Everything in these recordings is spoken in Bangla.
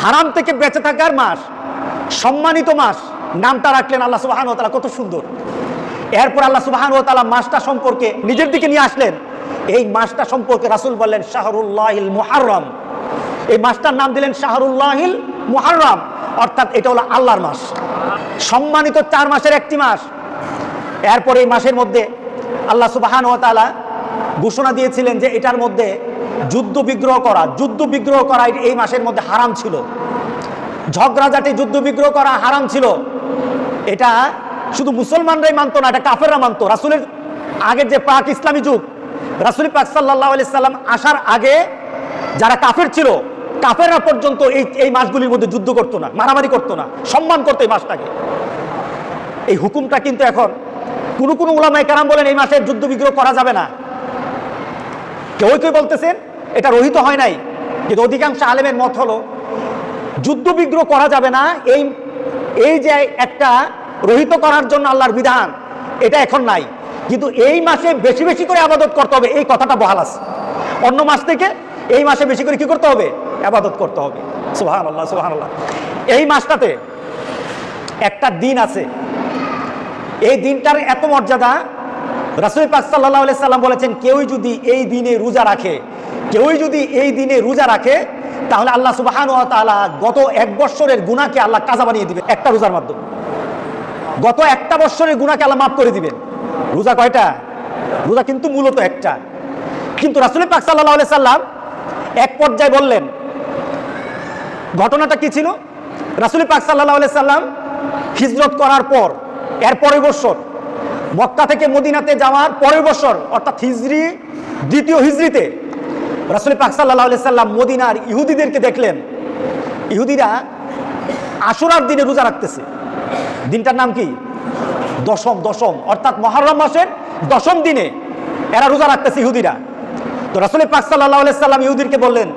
হারাম থেকে বেঁচে থাকার মাস, সম্মানিত মাস, নামটা রাখলেন আল্লাহ সুবহানাহু ওয়া তাআলা, কত সুন্দর। এরপর আল্লাহ সুবহানাহু ওয়া তাআলা মাসটা সম্পর্কে নিজের দিকে নিয়ে আসলেন। এই মাসটা সম্পর্কে রাসূল বললেন শাহরুল্লাহিল মুহাররম। এই মাসটার নাম দিলেন শাহরুল্লাহিল মুহাররম, অর্থাৎ এটা হলো আল্লাহর মাস, সম্মানিত 4 মাসের একটি মাস। এরপর এই মাসের মধ্যে আল্লাহ সুবহানাহু ওয়া তাআলা ঘোষণা দিয়েছিলেন যে এটার মধ্যে যুদ্ধ বিগ্রহ করা এই মাসের মধ্যে হারাম ছিল। ঝগড়াঝাটি, যুদ্ধ বিগ্রহ করা হারাম ছিল। এটা শুধু মুসলমানরাই মানতো না, এটা কাফেররা মানতো। রাসূলের আগের যে প্রাক ইসলামী যুগ, রাসূল পাক সাল্লাল্লাহু আলাইহি সাল্লাম আসার আগে যারা কাফের ছিল, কাফেররা পর্যন্ত এই মাসগুলির মধ্যে যুদ্ধ করতো না, মারামারি করতো না, সম্মান করতো এই মাসটাকে। এই হুকুমটা কিন্তু এখন কোন উলামায়ে কেরাম বলেন এই মাসে যুদ্ধ বিগ্রহ করা যাবে না। কেউ বলতেছেন এটা রহিত হয় নাই, কিন্তু অধিকাংশ আলেমের মত হলো যুদ্ধ বিগ্রহ করা যাবে না। এই যে একটা রহিত করার জন্য আল্লাহর বিধান, এটা এখন নাই, কিন্তু এই মাসে বেশি বেশি করে ইবাদত করতে হবে, এই কথাটা বহাল আছে। অন্য মাস থেকে এই মাসে বেশি করে কি করতে হবে? ইবাদত করতে হবে। সুবহানাল্লাহ, সুবহানাল্লাহ। এই মাসটাতে একটা দিন আছে, এই দিনটার এত মর্যাদা। রাসূল পাক সাল্লাল্লাহু আলাইহি সাল্লাম বলেছেন কেউই যদি এই দিনে রোজা রাখে, তাহলে আল্লাহ সুবহানাহু ওয়া তাআলা গত 1 বছরের গুনাহকে আল্লাহ কাজা বানিয়ে দিবেন একটা রোজার মাধ্যমে। গত একটা বছরের গুনাহকে আল্লাহ মাফ করে দিবেন। রোজা কয়টা? রোজা কিন্তু মূলত একটা। কিন্তু রাসূল পাক সাল্লাল্লাহু আলাইহি সাল্লাম এক পর্যায়ে বললেন, ঘটনাটা কি ছিল? রাসূল পাক সাল্লাল্লাহু আলাইহি সাল্লাম হিজরত করার পর এর পরের বছর, মক্কা থেকে মদিনাতে যাওয়ার পরের বছর, অর্থাৎ দ্বিতীয় হিজরিতে রাসূল পাক সাল্লাল্লাহু আলাইহি সাল্লাম মদিনার ইহুদিদেরকে দেখলেন। ইহুদিরা আশুরার দিনে রোজা রাখতেছে। দিনটার নাম কি? দশম, অর্থাৎ মুহররম মাসের 10ম দিনে এরা রোজা রাখতেছে ইহুদিরা। তো রাসূল পাক সাল্লাল্লাহু আলাইহি সাল্লাম ইহুদিদেরকে বললেন,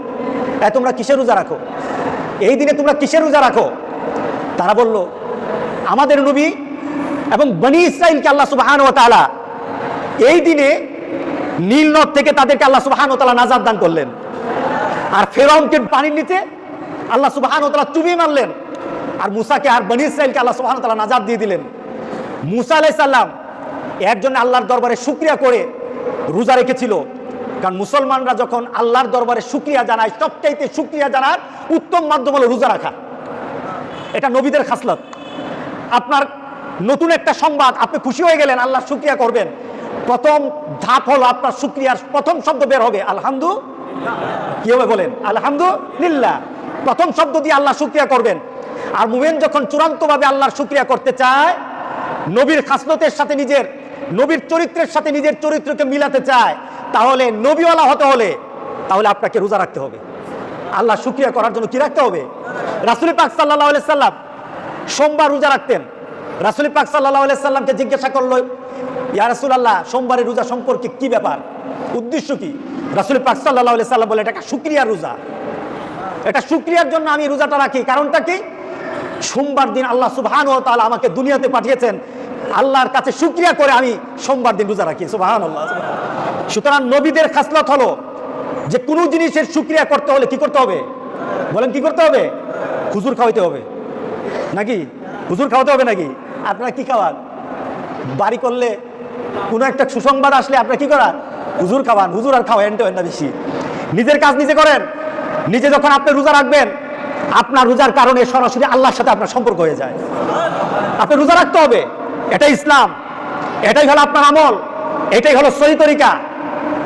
তোমরা কিসের রোজা রাখো? এই দিনে তোমরা কিসের রোজা রাখো? তারা বলল, আমাদের নবী এবং বনি ইসরাইলকে আল্লাহ সুবহানাহু ওয়া তাআলা এই দিনে নীল নদ থেকে তাদেরকে আল্লাহ সুবহানাহু ওয়া তাআলা নাজাত দান করলেন। আর ফেরাউনকে পানির নিচে আল্লাহ সুবহানাহু ওয়া তাআলা চুবিয়ে মারলেন। আর মুসাকে আর বনি ইসরাইলকে আল্লাহ সুবহানাহু ওয়া তাআলা নাজাত দিয়ে দিলেন। মুসা আলাইহিস সালাম এর জন্য আল্লাহর দরবারে শুকরিয়া করে রোজা রেখেছিল। কারণ মুসলমানরা যখন আল্লাহর দরবারে শুকরিয়া জানায়, সবচাইতে শুকরিয়া জানার উত্তম মাধ্যম হলো রোজা রাখা। এটা নবীদের খাসলত। আপনার নতুন একটা সংবাদ, আপনি খুশি হয়ে গেলেন, আল্লাহর শুকরিয়া করবেন। প্রথম ধাপ হলো আপনার শুকরিয়ার প্রথম শব্দ বের হবে আলহামদুলিল্লাহ। কি হবে বলেন? আলহামদুলিল্লাহ। প্রথম শব্দ দিয়ে আল্লাহ শুকরিয়া করবেন। আর মুমিন যখন চূড়ান্তভাবে আল্লাহর শুকরিয়া করতে চায়, নবীর খাসলতের সাথে নবীর চরিত্রের সাথে নিজের চরিত্রকে মিলাতে চায়, তাহলে নবীওয়ালা হতে হলে তাহলে আপনাকে রোজা রাখতে হবে। আল্লাহ শুকরিয়া করার জন্য কি রাখতে হবে? রাসূল পাক সাল্লাল্লাহু আলাইহি সাল্লাম সোমবার রোজা রাখতেন। রাসূল পাক সাল্লাল্লাহু আলাইহি সাল্লামকে জিজ্ঞাসা করলো, ইয়া রাসূলুল্লাহ, সোমবারের রোজা সম্পর্কে কি ব্যাপার, উদ্দেশ্য কি? রাসূল পাক সাল্লাল্লাহু আলাইহি সাল্লাম বলে, এটা একটা শুকরিয়ার রোজা, এটা শুকরিয়ার জন্য আমি রোজাটা রাখি। কারণটা কি? সোমবার দিন আল্লাহ সুবহানাহু ওয়া তাআলা আমাকে দুনিয়াতে পাঠিয়েছেন, আল্লাহর কাছে শুকরিয়া করে আমি সোমবার দিন রোজা রাখি। সুবহানাল্লাহ। সুতরাং নবীদের খাসলত হলো যে কোনো জিনিসের শুকরিয়া করতে হলে কি করতে হবে? বলেন কি করতে হবে? হুজুর খাওয়াইতে হবে নাকি? হুজুর খাওয়াতে হবে নাকি? আপনারা কি খাওয়ান? বাড়ি করলে কোনো একটা সুসংবাদ আসলে আপনারা কি করান? হুজুর খাওয়ান। হুজুর আর খাওয়ান না বেশি। নিজের কাজ নিজে করেন। নিজে যখন আপনি রোজা রাখবেন, আপনার রোজার কারণে সরাসরি আল্লাহর সাথে আপনার সম্পর্ক হয়ে যায়। আপনি রোজা রাখতে হবে, এটাই ইসলাম, এটাই হলো আপনার আমল, এটাই হলো সহি তরিকা,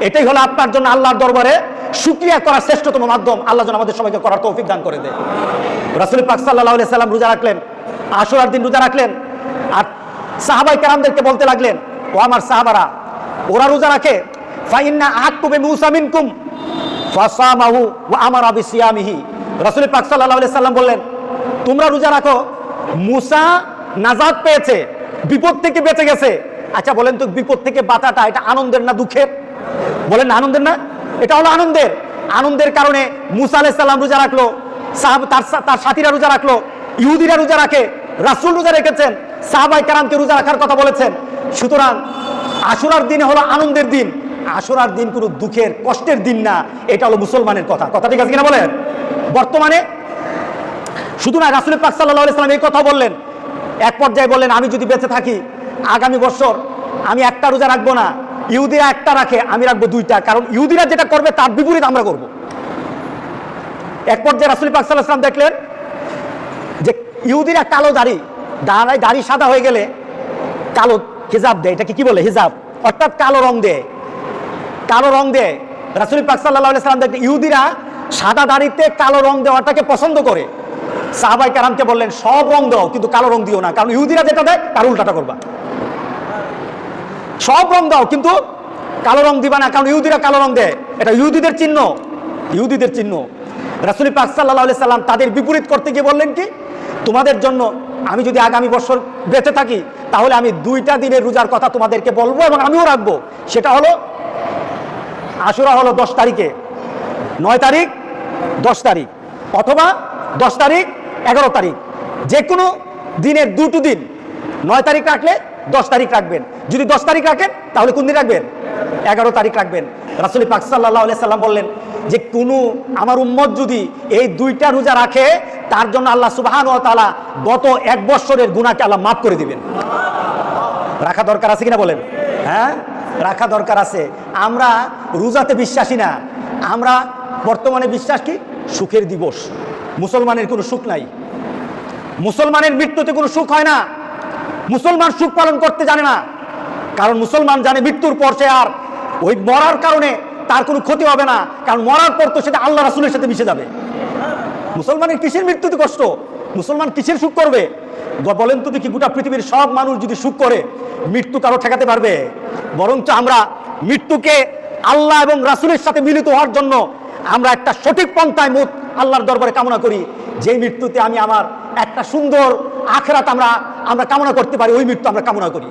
এটাই হলো আপনার জন্য আল্লাহর দরবারে শুকরিয়া করার শ্রেষ্ঠতম মাধ্যম। আল্লাহ যেন আমাদের সবাইকে করার তৌফিক দান করে দেয়। রাসূল পাক সাল্লাল্লাহু আলাইহি সাল্লাম রোজা রাখলেন, আশুরার দিন রোজা রাখলেন। আর সাহাবায়ে কেরামদেরকে বলতে লাগলেন, ও আমার সাহাবারা, ওরা রোজা রাখে, ফাইন্না আহাক্কু বিমূসা মিনকুম ফাসামাহু ওয়া আমারা বিসিয়ামিহি। রাসূল পাক সাল্লাল্লাহু আলাইহি সাল্লাম বললেন, তোমরা রোজা রাখো, মুসা নাজাত পেয়েছে, বিপদ থেকে বেঁচে গেছে। আচ্ছা বলেন তো, বিপদ থেকে বাঁচাটা এটা আনন্দের না দুঃখের? বলেন না আনন্দের না? এটা হলো আনন্দের। আনন্দের কারণে মুসা আলাইহিস সালাম রোজা রাখলো, তার সাথীরা রোজা রাখলো, ইহুদিরা রোজা রাখে, রাসূল রোজা রেখেছেন, সাহাবায়ে কেরামকে রোজা রাখার কথা বলেছেন। সুতরাং আশুরার দিন হলো আনন্দের দিন, আশুরার দিন কোনো দুঃখের কষ্টের দিন না। এটা হলো মুসলমানের কথা। কথা ঠিক আছে কিনা বলেন? বর্তমানে শুধু না, রাসূল পাক সাল্লাল্লাহু আলাইহি সাল্লাম এই কথা বললেন, এক পর্যায়ে বললেন আমি যদি বেঁচে থাকি আগামী বছর আমি একটা রোজা রাখবো না, ইহুদিরা একটা রাখে আমি রাখবো দুইটা, কারণ ইহুদিরা যেটা করবে তার বিপরীত আমরা করব। এক পর্যায়ে রাসূল পাক সাল্লাল্লাহু আলাইহি সাল্লাম দেখলেন যে ইহুদিরা কালো দাড়ি সাদা হয়ে গেলে কালো হিজাব দেয়, এটাকে কি বলে হিজাব, অর্থাৎ কালো রং দেয়, কালো রং দেয়। রাসূল পাক সাল্লাল্লাহু আলাইহি সাল্লাম দেখলেন ইহুদিরা সাদা দাড়িতে কালো রং দেওয়াটাকে পছন্দ করে। সাহাবায়ে কেরামকে বললেন সব রং দাও কিন্তু কালো রং দিও না, কারণ ইহুদিরা যেটা দেয় তার উল্টাটা করবা। সব রং দাও কিন্তু কালো রং দিবা না, কারণ ইহুদিরা কালো রং দেয়, এটা ইহুদিদের চিহ্ন, ইহুদিদের চিহ্ন। রাসূল পাক সাল্লাল্লাহু আলাইহি সাল্লাম তাদের বিপরীত করতে গিয়ে বললেন কি, তোমাদের জন্য আমি যদি আগামী বছর বেঁচে থাকি তাহলে আমি 2টা দিনের রোজার কথা তোমাদেরকে বলবো এবং আমিও রাখবো। সেটা হলো আশুরা হলো 10 তারিখে, 9 তারিখ 10 তারিখ, অথবা 10 তারিখ 11 তারিখ, যে কোনো দিনের 2টো দিন। 9 তারিখ রাখলে 10 তারিখ রাখবেন, যদি 10 তারিখ রাখেন তাহলে কোন দিন রাখবেন? 11 তারিখ রাখবেন। রাসূল পাক সাল্লাল্লাহু আলাইহি সাল্লাম বললেন যে কোনো আমার উম্মত যদি এই 2টা রোজা রাখে তার জন্য আল্লাহ সুবহানাহু ওয়া তাআলা গত 1 বছরের গুনাহকে আল্লাহ মাফ করে দিবেন। রাখা দরকার আছে কিনা বলেন? হ্যাঁ, রাখা দরকার আছে। আমরা রোজাতে বিশ্বাসী না, আমরা বর্তমানে বিশ্বাস কি সুখের দিবস। মুসলমানের কোনো সুখ নাই, মুসলমানের মৃত্যুতে কোনো সুখ হয় না, মুসলমান সুখ পালন করতে জানে না, কারণ মুসলমান জানে মৃত্যুর পর সে আর ওই মরার কারণে তার কোনো ক্ষতি হবে না, কারণ মরার পর তো সেটা আল্লাহ রাসূলের সাথে মিশে যাবে। মুসলমানের কিসের মৃত্যুতে কষ্ট? মুসলমান কিসের সুখ করবে? বলেন তো দেখি, গোটা পৃথিবীর সব মানুষ যদি সুখ করে মৃত্যু কারো ঠেকাতে পারবে? বরঞ্চ আমরা মৃত্যুকে আল্লাহ এবং রাসূলের সাথে মিলিত হওয়ার জন্য আমরা একটা সঠিক পন্থায় মুত আল্লাহর দরবারে কামনা করি, যেই মৃত্যুতে আমি আমার একটা সুন্দর আখিরাত আমরা কামনা করতে পারি, ওই মৃত্যু আমরা কামনা করি।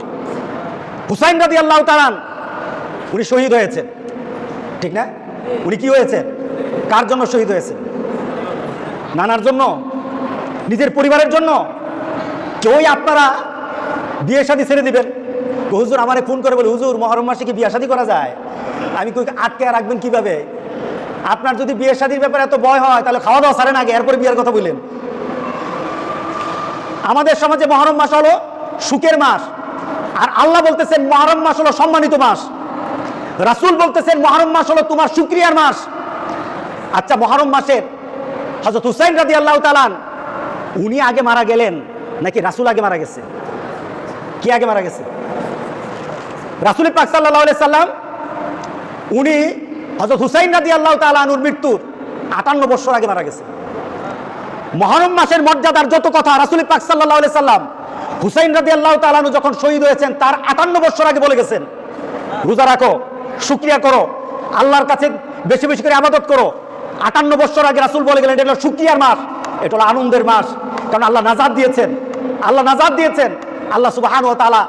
হুসাইন রাদিয়াল্লাহু তাআলা উনি শহীদ হয়েছেন, ঠিক না? উনি কি হয়েছেন? কার জন্য শহীদ হয়েছেন? নানার জন্য, নিজের পরিবারের জন্য? কেউই আপনারা বিয়ে শাদী ছেড়ে দিবেন, হুজুর আমারে ফোন করে বলে হুজুর মুহররম মাসে কি বিয়ে শাদী করা যায়? আমি কই আটকে রাখবেন কিভাবে? আপনার যদি বিয়ে শাদীর ব্যাপারে এত ভয় হয় তাহলে খাওয়া দাওয়া ছাড়েন আগে, এরপরে বিয়ের কথা বললেন। আমাদের সমাজে মুহররম মাস হলো সুখের মাস, আর আল্লাহ বলতেছেন মুহররম মাস হলো সম্মানিত মাস, রাসূল বলতেছেন মুহররম মাস হলো তোমার শুকরিয়ার মাস। আচ্ছা, মুহররম মাসের হযরত হুসাইন রাদিয়াল্লাহু তাআলা উনি আগে মারা গেলেন নাকি রাসূল আগে মারা গেছে? কি আগে মারা গেছে? রাসূল পাক সাল্লাল্লাহু আলাইহি সাল্লাম উনি হযরত হুসাইন রাদিয়াল্লাহু তাআলা আনহুর মৃত্যুর 58 বছর আগে মারা গেছে। মুহররম মাসের মর্যাদার যত কথা রাসূল পাক সাল্লাল্লাহু আলাইহি সাল্লাম হুসাইন রাদিয়াল্লাহু তাআলা আনহু যখন শহীদ হয়েছেন তার 58 বছর আগে বলে গেছেন, রোজা রাখো, শুকরিয়া করো, আল্লাহর কাছে বেশি বেশি করে ইবাদত করো। 58 বছর আগে রাসূল বলে গেলেন এটা হলো শুকরিয়ার মাস, এটা হলো আনন্দের মাস, কারণ আল্লাহ নাজাত দিয়েছেন, আল্লাহ নাজাত দিয়েছেন, আল্লাহ সুবহানাহু ওয়া তাআলা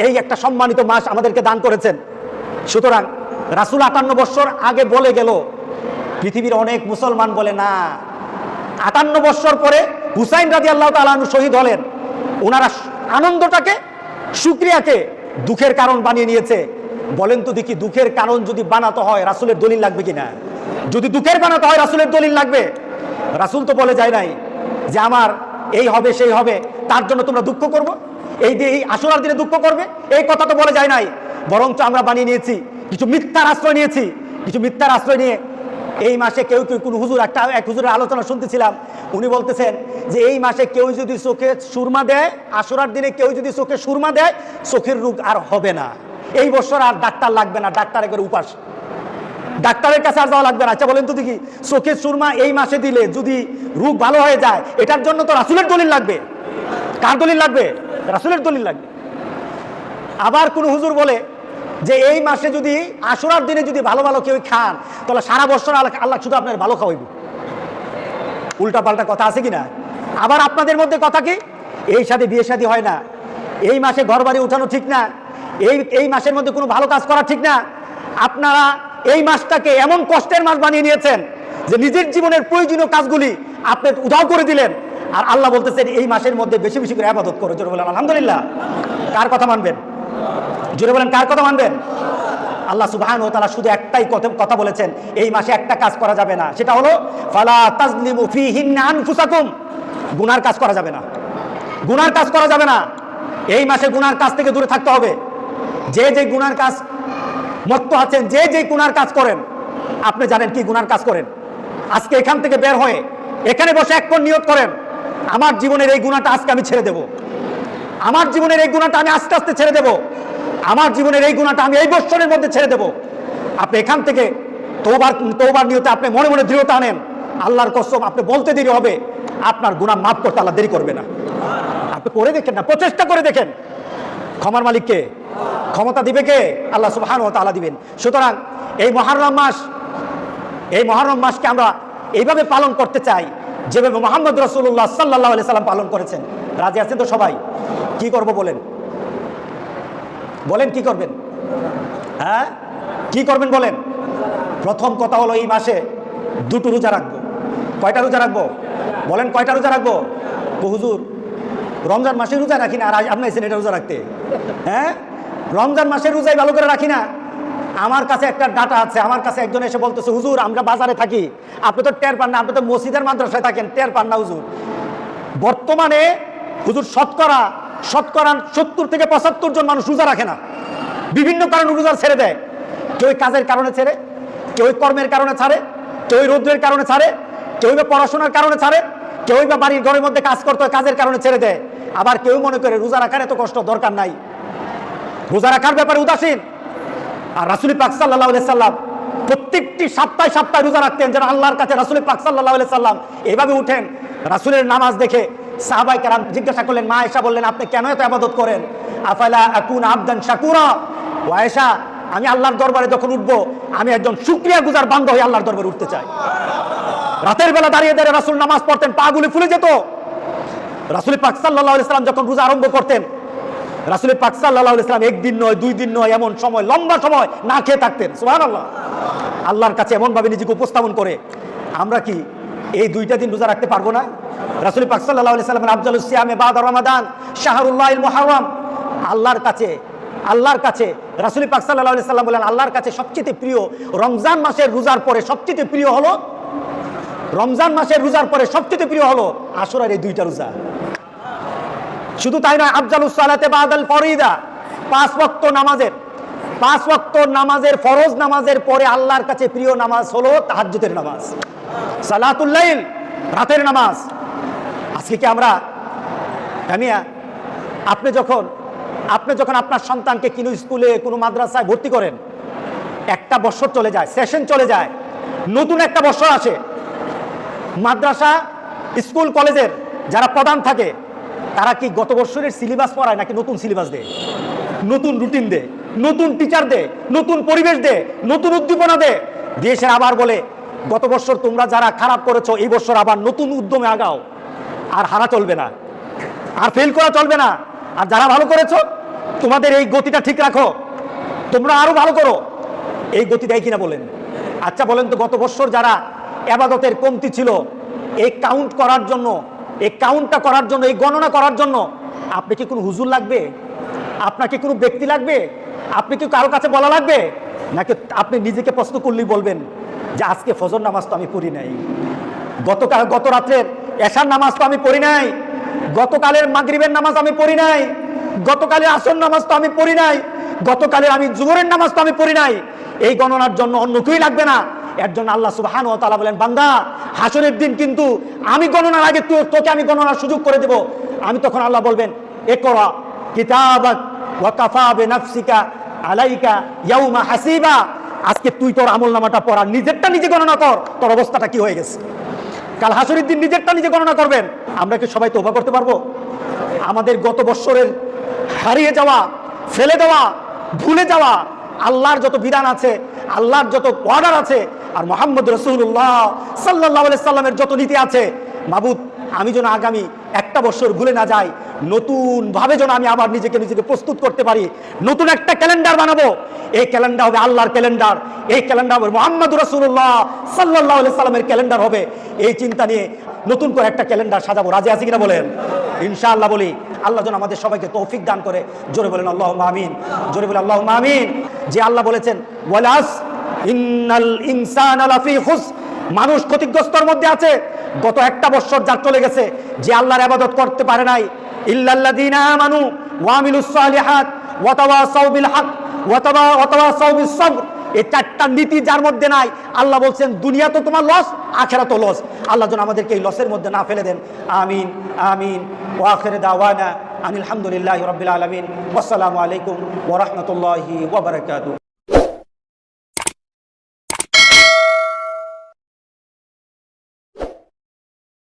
এই একটা সম্মানিত মাস আমাদেরকে দান করেছেন। সুতরাং রাসূল 58 বছর আগে বলে গেল, পৃথিবীর অনেক মুসলমান বলে না, 58 বছর পরে হুসাইন রাদিয়াল্লাহু তাআলা আনহু শহীদ হলেন, ওনারা আনন্দটাকে শুকরিয়াকে দুঃখের কারণ বানিয়ে নিয়েছে। বলেন তো দেখি, দুঃখের কারণ যদি বানাতে হয় রাসূলের দলিল লাগবে কিনা? যদি দুঃখের বানাতে হয় রাসূলের দলিল লাগবে। রাসূল তো বলে যায় নাই যে আমার এই হবে সেই হবে তার জন্য তোমরা দুঃখ করবো, এই আশুরার দিনে দুঃখ করবে, এই কথা তো বলে যায় নাই। বরঞ্চ আমরা বানিয়ে নিয়েছি, কিছু মিথ্যার আশ্রয় নিয়েছি, কিছু মিথ্যার আশ্রয় নিয়ে এই মাসে কেউ কোন হুজুর, এক হুজুরের আলোচনা শুনতেছিলাম, উনি বলতেছেন যে এই মাসে কেউ যদি চোখে সুরমা দেয়, আশুরার দিনে কেউ যদি চোখে সুরমা দেয় চোখের রোগ আর হবে না, এই বছর আর ডাক্তার লাগবে না, ডাক্তারে করে উপাস, ডাক্তারের কাছে আর যাওয়া লাগবে না। আচ্ছা বলেন তো দেখি, চোখের সুরমা এই মাসে দিলে যদি রোগ ভালো হয়ে যায়, এটার জন্য তো রাসূলের দলিল লাগবে। কার দলিল লাগবে? রাসূলের দলিল লাগবে। আবার কোন হুজুর বলে যে এই মাসে যদি আশুরার দিনে যদি ভালো ভালো কেউ খান তাহলে সারা বছর আল্লাহ শুধু আপনার ভালো খাওয়াইব। উল্টা পাল্টা কথা আছে কিনা? আবার আপনাদের মধ্যে কথা কি, এই সাথে বিয়ে শাদী হয় না, এই মাসে ঘর বাড়ি উঠানো ঠিক না, এই মাসের মধ্যে কোনো ভালো কাজ করা ঠিক না। আপনারা এই মাসটাকে এমন কষ্টের মাস বানিয়ে নিয়েছেন যে নিজের জীবনের প্রয়োজনীয় কাজগুলি আপনি উধাও করে দিলেন, আর আল্লাহ বলতেছেন এই মাসের মধ্যে বেশি বেশি করে ইবাদত করো। জোরে বলেন আলহামদুলিল্লাহ। কার কথা মানবেন? জোরে বলেন কার কথা মানবেন? আল্লাহ সুবহানাহু ওয়া তাআলা শুধু একটাই কথা বলেছেন, এই মাসে একটা কাজ করা যাবে না, সেটা হলো ফালা তাজলিমু ফীহিন্না আনফুসাকুম, গুনার কাজ করা যাবে না, গুনার কাজ করা যাবে না। এই মাসে গুনার কাজ থেকে দূরে থাকতে হবে। যে যে গুনার কাজ মত্ত আছেন, যে যে গুনার কাজ করেন, আপনি জানেন কি গুনার কাজ করেন, আজকে এখান থেকে বের হয়ে এখানে বসে এক কোণ নিয়ত করেন, আমার জীবনের এই গুনাহটা আজকে আমি ছেড়ে দেব, আমার জীবনের এই গুনাহটা আমি আস্তে আস্তে ছেড়ে দেব, আমার জীবনের এই গুনাহটা আমি এই বছরের মধ্যে ছেড়ে দেব। আপনি এখান থেকে তওবার নিয়তে আপনি মনে মনে দৃঢ়তা আনেন, আল্লাহর কসম আপনি বলতে দেরি হবে, আপনার গুনাহ মাফ করতে আল্লাহ দেরি করবে না। আপনি করে দেখেন না, প্রচেষ্টা করে দেখেন। ক্ষমার মালিককে, ক্ষমতা দিবে কে? আল্লাহ সুবহানাহু ওয়া তাআলা দিবেন। সুতরাং এই মহররম মাসকে আমরা এইভাবে পালন করতে চাই যেভাবে মুহাম্মদ রাসূলুল্লাহ সাল্লাল্লাহু আলাইহি সাল্লাম পালন করেছেন। রাজি আছেন তো সবাই? কি করব বলেন, বলেন কি করবেন? হ্যাঁ, কি করবেন বলেন? প্রথম কথা হলো এই মাসে দুটো রোজা রাখবো। কয়টা রোজা রাখবো বলেন? কয়টা রোজা রাখবো? হুজুর রমজান মাসে রোজা রাখি না, আর আপনি এসেছেন এটা রোজা রাখতে? হ্যাঁ, রমজান মাসের রোজাই ভালো করে রাখি না। আমার কাছে একটা ডাটা আছে, আমার কাছে একজন এসে বলতেছে, হুজুর আমরা বাজারে থাকি, আপনি তো টের পান না, আপনি তো মসজিদের মাদ্রাসায় থাকেন, টের পান না হুজুর। বর্তমানে হুজুর শতকরা 70 থেকে 75 জন মানুষ রোজা রাখে না, বিভিন্ন কারণে রোজা ছেড়ে দেয়। কেউ কাজের কারণে ছেড়ে, কেউ কর্মের কারণে ছাড়ে, কেউ রৌদ্রের কারণে ছাড়ে, কেউ বা পড়াশোনার কারণে ছাড়ে, কেউ বা বাড়ির ঘরের মধ্যে কাজ করতে হয় কাজের কারণে ছেড়ে দেয়। আবার কেউ মনে করে রোজা রাখার এত কষ্ট দরকার নাই, রোজা রাখার ব্যাপারে উদাসীন। আর রাসূল পাক সাল্লাল্লাহু আলাইহি সাল্লাম প্রত্যেকটি সপ্তাহে সপ্তাহে রোজা রাখতেন, যেন আল্লাহর কাছে রাসূল পাক সাল্লাল্লাহু আলাইহি সাল্লাম এভাবে উঠেন। রাসূলের নামাজ দেখে সাহাবায়ে কেরাম জিজ্ঞাসা করলেন, মা আয়েশা বললেন, আপনি কেন এত ইবাদত করেন? আফালা আকুন আবদান শাকুরা। ও আয়েশা, আমি আল্লাহর দরবারে যখন উঠবো, আমি একজন শুকরিয়া গুজার বান্দা হয়ে আল্লাহর দরবারে উঠতে চাই। রাতের বেলা দাঁড়িয়ে দাঁড়িয়ে রাসূল নামাজ পড়তেন, পা গুলি ফুলে যেত। রাসূল পাক সাল্লাল্লাহু আলাইহি সাল্লাম যখন রোজা আরম্ভ করতেন, রাসূল পাক সাল্লাল্লাহু আলাইহি সাল্লাম একদিন নয়, 2 দিন নয়, এমন সময় লম্বা সময় না খেয়ে থাকতেন। সুবহানাল্লাহ। আল্লাহর কাছে এমন ভাবে নিজেকে উপস্থাপন করে। আমরা কি এই 2টা দিন রোজা রাখতে পারবো না? রাসূল পাক সাল্লাল্লাহু আলাইহি সাল্লাম আফজালুস সিয়ামে বাদা রমাদান শাহরুল্লাহিল মুহাররম। আল্লাহর কাছে রাসূল পাক সাল্লাল্লাহু আলাইহি সাল্লাম বলেন, আল্লাহর কাছে সবচেয়ে প্রিয় রমজান মাসের রোজার পরে সবচেয়ে প্রিয় হলো, রমজান মাসের রোজার পরে সবচেয়ে প্রিয় হলো আশুরার এই 2টা রোজা। শুধু তাই নয়, আফজালুস সালাতে বাদাল ফরিদা, 5 ওয়াক্ত নামাজের ফরজ নামাজের পরে আল্লাহর কাছে প্রিয় নামাজ হলো তাহাজ্জুদের নামাজ, সালাতুল লাইল, রাতের নামাজ। আজকে কি আমরা আপনি যখন আপনার সন্তানকে কোনো স্কুলে কোনো মাদ্রাসায় ভর্তি করেন, একটা বছর চলে যায়, সেশন চলে যায়, নতুন একটা বছর আসে। মাদ্রাসা স্কুল কলেজের যারা প্রধান থাকে তারা কি গত বছরের সিলেবাস পড়ায় নাকি নতুন সিলেবাস দেয়, নতুন রুটিন দেয়, নতুন টিচার দেয়, নতুন পরিবেশ দেয়, নতুন উদ্দীপনা দেয়, দিয়ে সে আবার বলে গত বছর তোমরা যারা খারাপ করেছো এই বছর আবার নতুন উদ্যমে আগাও, আর হারা চলবে না, আর ফেল করা চলবে না, আর যারা ভালো করেছো তোমাদের এই গতিটা ঠিক রাখো, তোমরা আরো ভালো করো। এই গতি দেয় কিনা বলেন? আচ্ছা বলেন তো, গত বছর যারা ইবাদতের কমতি ছিল, এই কাউন্টটা করার জন্য, এই গণনা করার জন্য আপনি কি কোনো হুজুর লাগবে? আপনাকে কোনো ব্যক্তি লাগবে? আপনি কি কারো কাছে বলা লাগবে? নাকি আপনি নিজেকে প্রশ্ন করলেই বলবেন যে আজকে ফজর নামাজ তো আমি পড়ি নাই, গত রাত্রের এশার নামাজ তো আমি পড়ি নাই, গতকালের মাগরিবের নামাজ আমি পড়ি নাই, গতকালের আসর নামাজ তো আমি পড়ি নাই, গতকালের আমি জোহরের নামাজ তো আমি পড়ি নাই। এই গণনার জন্য অন্য কেউই লাগবে না। এর জন্য আল্লাহ সুবহানাহু ওয়া তাআলা বলেন, বান্দা হাসরের দিন কিন্তু আমি গণনার আগে তোকে আমি গণনার সুযোগ করে দেব। আমি তখন আল্লাহ বলবেন, ইকরা কিতাবাক ওয়া কাফা বিনাফসিকা আলাইকা ইয়াউমা হাসিবা। আজকে তুই তোর আমলনামাটা পড়া, নিজেরটা নিজে গণনা কর, তোর অবস্থাটা কি হয়ে গেছে। কাল হাসরের দিন নিজেরটা নিজে গণনা করবেন। আমরা কি সবাই তওবা করতে পারবো? আমাদের গত বছরের হারিয়ে যাওয়া, ফেলে দেওয়া, ভুলে যাওয়া আল্লাহর যত বিধান আছে, আল্লাহর যত অর্ডার আছে, আর মুহাম্মদ রাসূলুল্লাহ সাল্লাল্লাহু আলাইহি সাল্লামের যত নীতি আছে, মাবুদ আমি যেন আগামী একটা বছর ভুলে না যাই, নতুন ভাবে যেন আমি আবার নিজেকে প্রস্তুত করতে পারি। নতুন একটা ক্যালেন্ডার বানাবো, এই ক্যালেন্ডার হবে আল্লাহর ক্যালেন্ডার, এই ক্যালেন্ডার হবে মুহাম্মদ রাসূলুল্লাহ সাল্লাল্লাহু আলাইহি সাল্লামের ক্যালেন্ডার হবে। এই চিন্তা নিয়ে নতুন করে একটা ক্যালেন্ডার সাজাবো। রাজি আছি কিনা বলেন? ইনশাআল্লাহ বলি। আল্লাহ যেন আমাদের সবাইকে তৌফিক দান করে। জোরে বলেন আল্লাহুম্মা আমিন, জোরে বলেন আল্লাহুম্মা আমিন। যে আল্লাহ বলেছেন ওয়ালাস ইন্নাল ইনসানা লাফি খুস, মানুষ ক্ষতিগ্রস্তর মধ্যে আছে। গত একটা বছর যার চলে গেছে, যে আল্লাহর ইবাদত করতে পারে নাই, ইল্লাল্লাযীনা আমানু ওয়া আমিলুস সালিহাত ওয়া তাওয়াসাউ বিল হক ওয়া তাওয়াসাউ বিস সবর, এই চারটা নীতি যার মধ্যে নাই, আল্লাহ বলছেন দুনিয়া তো তোমার লস, আখিরাত তো লস। আল্লাহ যেন আমাদেরকে এই লসের মধ্যে না ফেলে দেন। আমিন আমিন। ওয়া আখিরু দাওয়ানা আনিল হামদুলিল্লাহি রাব্বিল আলামিন। ওয়াসসালামু আলাইকুম ওয়া রাহমাতুল্লাহি ওয়া বারাকাতুহু।